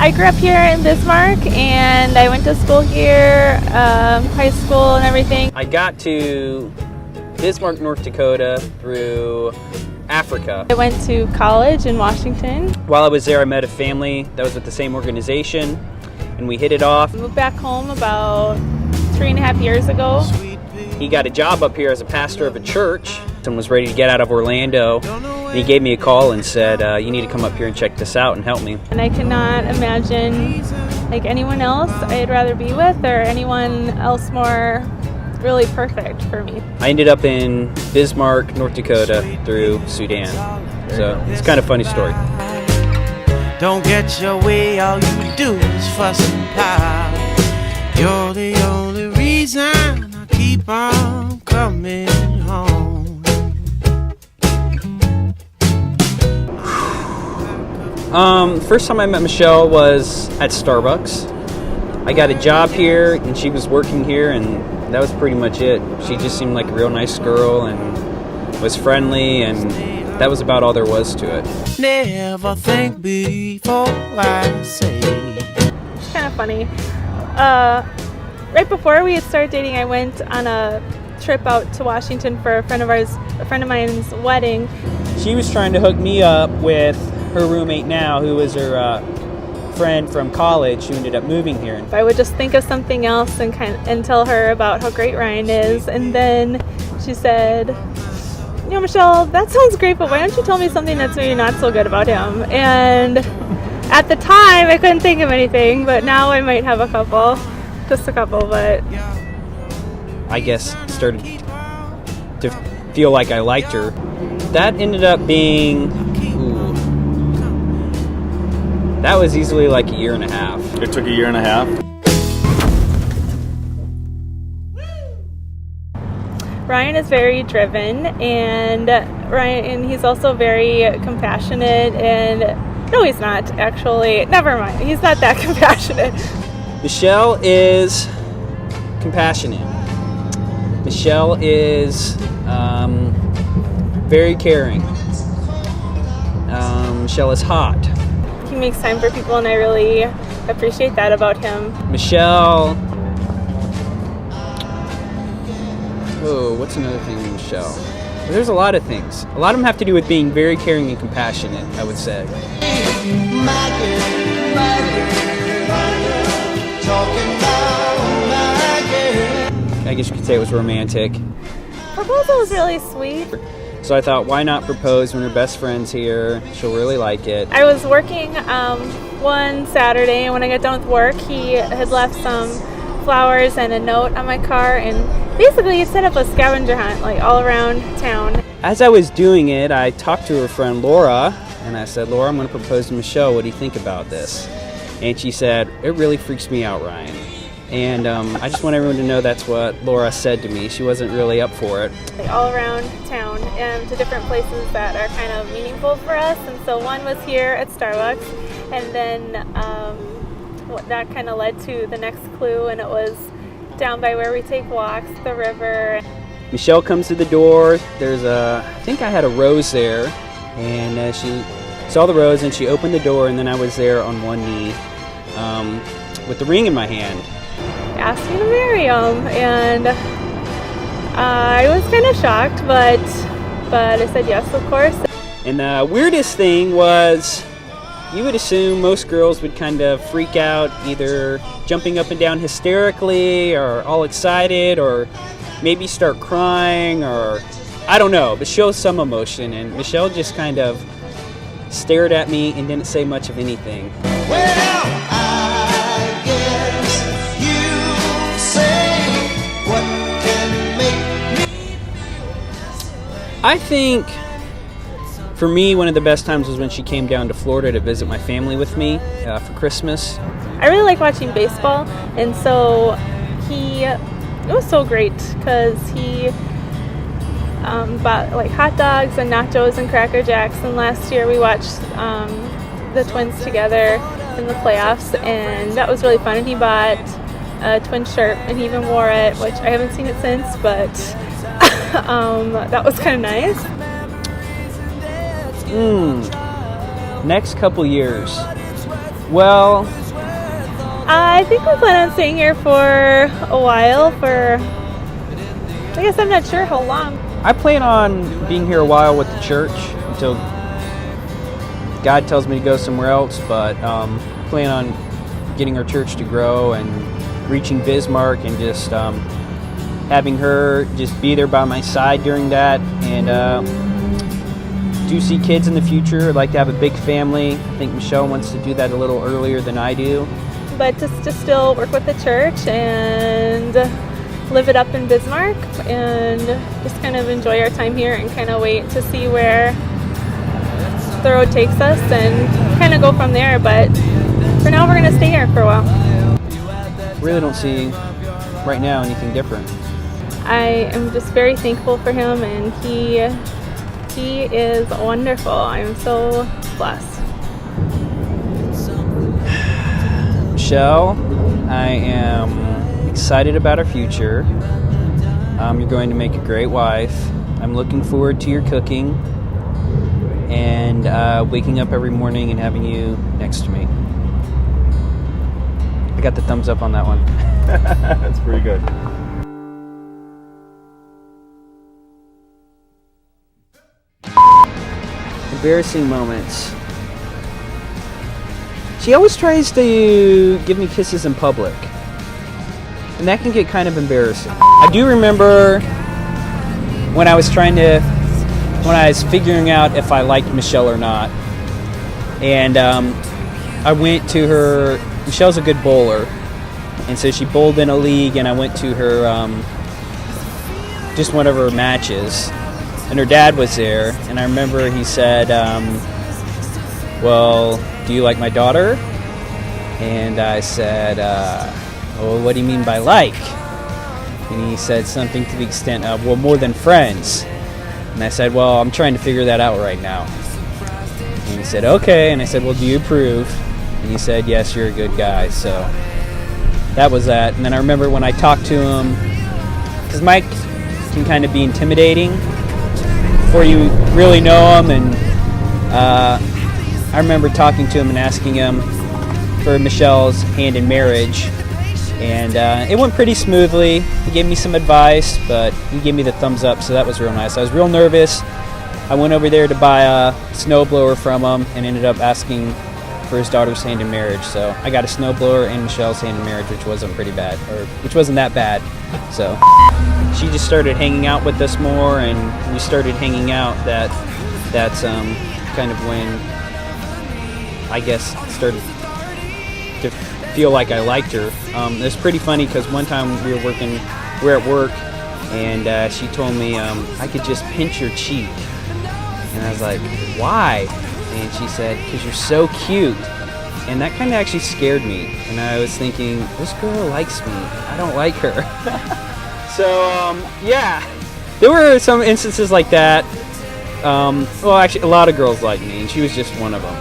I grew up here in Bismarck, and I went to school here, high school and everything. I got to Bismarck, North Dakota through Africa. I went to college in Washington. While I was there, I met a family that was with the same organization, and we hit it off. I moved back home about 3.5 years ago. He got a job up here as a pastor of a church and was ready to get out of Orlando. And he gave me a call and said, you need to come up here and check this out and help me. And I cannot imagine like anyone else I'd rather be with, or anyone else more really perfect for me. I ended up in Bismarck, North Dakota through Sudan. So it's kind of a funny story. Don't get your way, all you do is fuss and pout. You're the only reason I keep on coming home. First time I met Michelle was at Starbucks. I got a job here and she was working here, and that was pretty much it. She just seemed like a real nice girl and was friendly, and that was about all there was to it. Never think before I say. It's kind of funny. Right before we had started dating, I went on a trip out to Washington for a friend of mine's wedding. She was trying to hook me up with her roommate now, who was her friend from college who ended up moving here. I would just think of something else and tell her about how great Ryan is, and then she said, "You know, Michelle, that sounds great, but why don't you tell me something that's maybe not so good about him?" And at the time, I couldn't think of anything, but now I might have a couple, just a couple. But I guess started to feel like I liked her. That ended up being, that was easily like a year and a half. It took a year and a half? Ryan is very driven, and he's also very compassionate, and no, he's not actually. Never mind, he's not that compassionate. Michelle is compassionate. Michelle is very caring. Michelle is hot. He makes time for people, and I really appreciate that about him. Michelle. Oh, what's another thing with Michelle? Well, there's a lot of things. A lot of them have to do with being very caring and compassionate, I would say. I guess you could say it was romantic. Proposal was really sweet. So I thought, why not propose when her best friend's here? She'll really like it. I was working one Saturday, and when I got done with work, he had left some flowers and a note on my car, and basically he set up a scavenger hunt like all around town. As I was doing it, I talked to her friend Laura, and I said, "Laura, I'm going to propose to Michelle. What do you think about this?" And she said, "It really freaks me out, Ryan." And I just want everyone to know that's what Laura said to me. She wasn't really up for it. Like all around town, and to different places that are kind of meaningful for us. And so one was here at Starbucks, and then that kind of led to the next clue, and it was down by where we take walks, the river. Michelle comes to the door. There's I think I had a rose there, and she saw the rose and she opened the door, and then I was there on one knee with the ring in my hand. Asked me to marry him, and I was kind of shocked, but I said yes, of course. And the weirdest thing was, you would assume most girls would kind of freak out, either jumping up and down hysterically, or all excited, or maybe start crying, or I don't know, but show some emotion. And Michelle just kind of stared at me and didn't say much of anything. Well, I guess you say what can make me. I think for me, one of the best times was when she came down to Florida to visit my family with me for Christmas. I really like watching baseball, and so it was so great because he bought like hot dogs and nachos and Cracker Jacks, and last year we watched the Twins together in the playoffs, and that was really fun. And he bought a twin shirt, and he even wore it, which I haven't seen it since, but that was kind of nice. Next couple years, Well, I think we plan on staying here for a while. I guess I'm not sure how long. I plan on being here a while with the church until God tells me to go somewhere else, but plan on getting our church to grow and reaching Bismarck and just having her just be there by my side during that. And do see kids in the future. I'd like to have a big family. I think Michelle wants to do that a little earlier than I do. But just to still work with the church and live it up in Bismarck and just kind of enjoy our time here and kind of wait to see where the road takes us and kind of go from there. But for now, we're going to stay here for a while. Really don't see right now anything different. I am just very thankful for him, and he is wonderful. I'm so blessed. Michelle, I am excited about our future. You're going to make a great wife. I'm looking forward to your cooking and waking up every morning and having you next to me. I got the thumbs up on that one. That's pretty good. Embarrassing moments. She always tries to give me kisses in public, and that can get kind of embarrassing. I do remember when I was figuring out if I liked Michelle or not, and I went to her. Michelle's a good bowler, and so she bowled in a league, and I went to her just one of her matches, and her dad was there, and I remember he said, well, do you like my daughter? And I said, well, what do you mean by like? And he said something to the extent of, well, more than friends. And I said, well, I'm trying to figure that out right now. And he said, okay. And I said, well, do you approve? And he said, yes, you're a good guy. So that was that. And then I remember when I talked to him, because Mike can kind of be intimidating before you really know him, and I remember talking to him and asking him for Michelle's hand in marriage, and it went pretty smoothly. He gave me some advice, but he gave me the thumbs up, so that was real nice. I was real nervous. I went over there to buy a snowblower from him and ended up asking for his daughter's hand in marriage. So I got a snowblower and Michelle's hand in marriage, which wasn't that bad. So she just started hanging out with us more, and we started hanging out. That's kind of when I guess started to feel like I liked her. It's pretty funny because one time we were at work, and she told me I could just pinch your cheek, and I was like, why? And she said, because you're so cute. And that kind of actually scared me, and I was thinking, this girl likes me, I don't like her. So yeah, there were some instances like that. Well, actually, a lot of girls like me, and she was just one of them.